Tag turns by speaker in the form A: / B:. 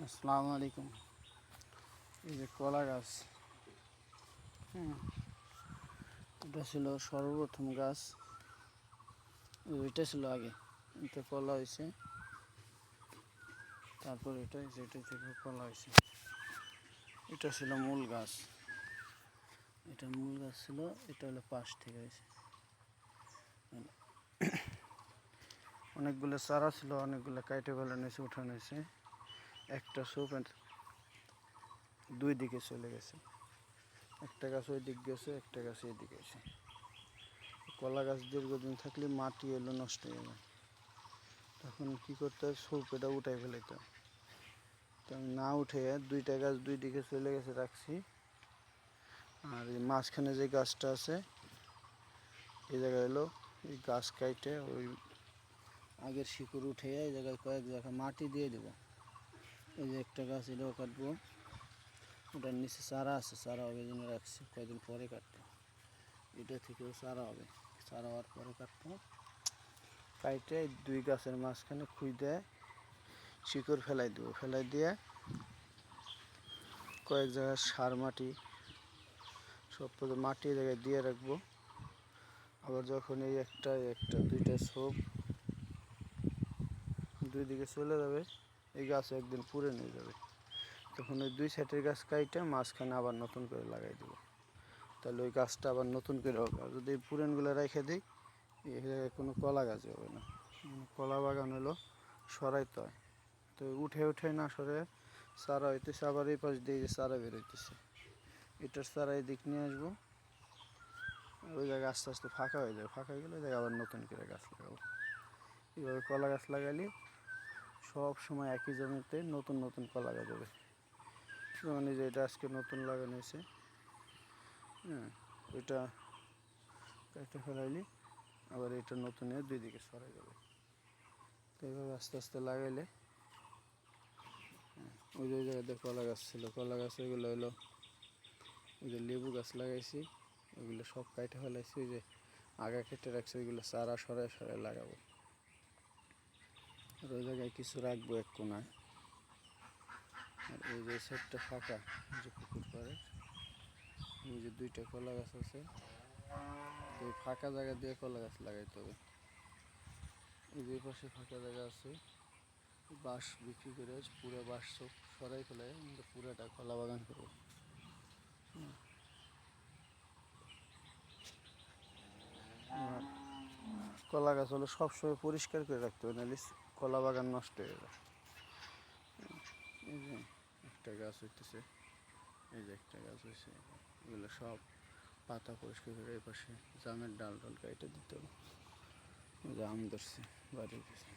A: আসসালামু আলাইকুম। এই যে কলা গাছ, হ্যাঁ, এটা ছিল সর্বপ্রথম গাছ। এটা ছিল আগে, এটা কলা হয়েছে, তারপর এটা হয়েছে, এটা থেকে কলা হয়েছে। এটা ছিল মূল গাছ, এটা মূল গাছ ছিল, এটা হলো পাশ থেকে হয়েছে। অনেকগুলো চারা ছিল, অনেকগুলো কাইটে ফেলানো হয়েছে, উঠানো হয়েছে। একটা সোপ দুই দিকে চলে গেছে, একটা গাছ ওই দিক গেছে, একটা গাছ এই দিকে গেছে। কলা গাছ দীর্ঘদিন থাকলে মাটি এলো নষ্ট হয়ে যায়, তখন কী করতে হয়, সোপ এটা উঠাই ফেলাইতে হয়। তো না উঠে দুইটা গাছ দুই দিকে চলে গেছে রাখছি। আর এই মাঝখানে যে গাছটা আছে, এই জায়গায় এলো এই গাছ কাইটে ওই আগের শিকড় উঠে এই জায়গায় কয়েক জায়গায় মাটি দিয়ে দেবো। এই যে একটা গাছ এটাও কাটবো, ওটার নিচে চারা আছে, চারা হবে জন্য রাখছি, কয়েকদিন পরে কাটবো। এটা থেকেও চারা হবে, চারা হওয়ার পরে কাটবো। কাইটে দুই গাছের মাঝখানে খুই দেয় শিকড় ফেলাই দেবো, ফেলাই দিয়ে কয়েক জায়গায় সার মাটি সব মাটি জায়গায় দিয়ে রাখবো। আবার যখন এই একটা দুইটা ছোপ দুই দিকে চলে যাবে, এই গাছ একদিন পুড়ে নিয়ে যাবে, তখন ওই দুই সাইডের গাছ কাইটে মাঝখানে আবার নতুন করে লাগাই দেবো। তাহলে ওই গাছটা আবার নতুন করে হবে। আর যদি পুরানগুলো রেখে দিই, এই জায়গায় কোনো কলা গাছ হবে না। কলা বাগান হলো সরাইতে হয়, তো উঠে উঠে না সরে চারা হইতেছে, আবার এই পাশ দিয়ে যে চারা বেরোইতেছে, এটার চারা এই দিক নিয়ে আসবো। ওই জায়গায় আস্তে আস্তে ফাঁকা হয়ে যাবে, ফাঁকা হয়ে গেলে ওই জায়গায় আবার নতুন করে গাছ লাগাবো। এইভাবে কলা গাছ লাগালে সব সময় একই জমিতে নতুন নতুন কলা গাছ হবে। যেমন এই যে এটা আজকে নতুন লাগানো হয়েছে, হ্যাঁ, ওইটা একটা ফেলাইলি আবার এটা নতুন দুই দিকে সরে যাবে। তো এইভাবে আস্তে আস্তে লাগাইলে, ওই যে জায়গাতে কলা গাছ ছিল, কলা গাছ ওইগুলো হলো, ওই যে লেবু গাছ লাগাইছি, ওইগুলো সব কাটে ফেলাইছি। ওই যে আগা কেটে রাখছি, ওইগুলো চারা সরাই সরাই লাগাবো। আর ওই জায়গায় কিছু রাখবো এক কোনায়। আর এই যে সাইডটা ফাঁকা, যে পুকুর পাড়ে এই যে দুইটা কলা গাছ আছে, তো ফাঁকা জায়গা দিয়ে কলা গাছ লাগাইতে হবে। এই যে পাশে ফাঁকা জায়গা আছে, বাঁশ বিক্রি করে পুরো বাঁশ সব সরাই ফেলে পুরোটা কলা বাগান করবো। কলা গাছ হলো সবসময় পরিষ্কার করে রাখতে হবে, নাহলে কলা বাগান নষ্ট হয়ে যায়। এই যে একটা গাছ হইতেছে, এই যে একটা গাছ হয়েছে, এগুলো সব পাতা পরিষ্কার করে এই পাশে জামের ডাল কেটে দিতে হবে। আম ধরছে বাড়ির পিছনে।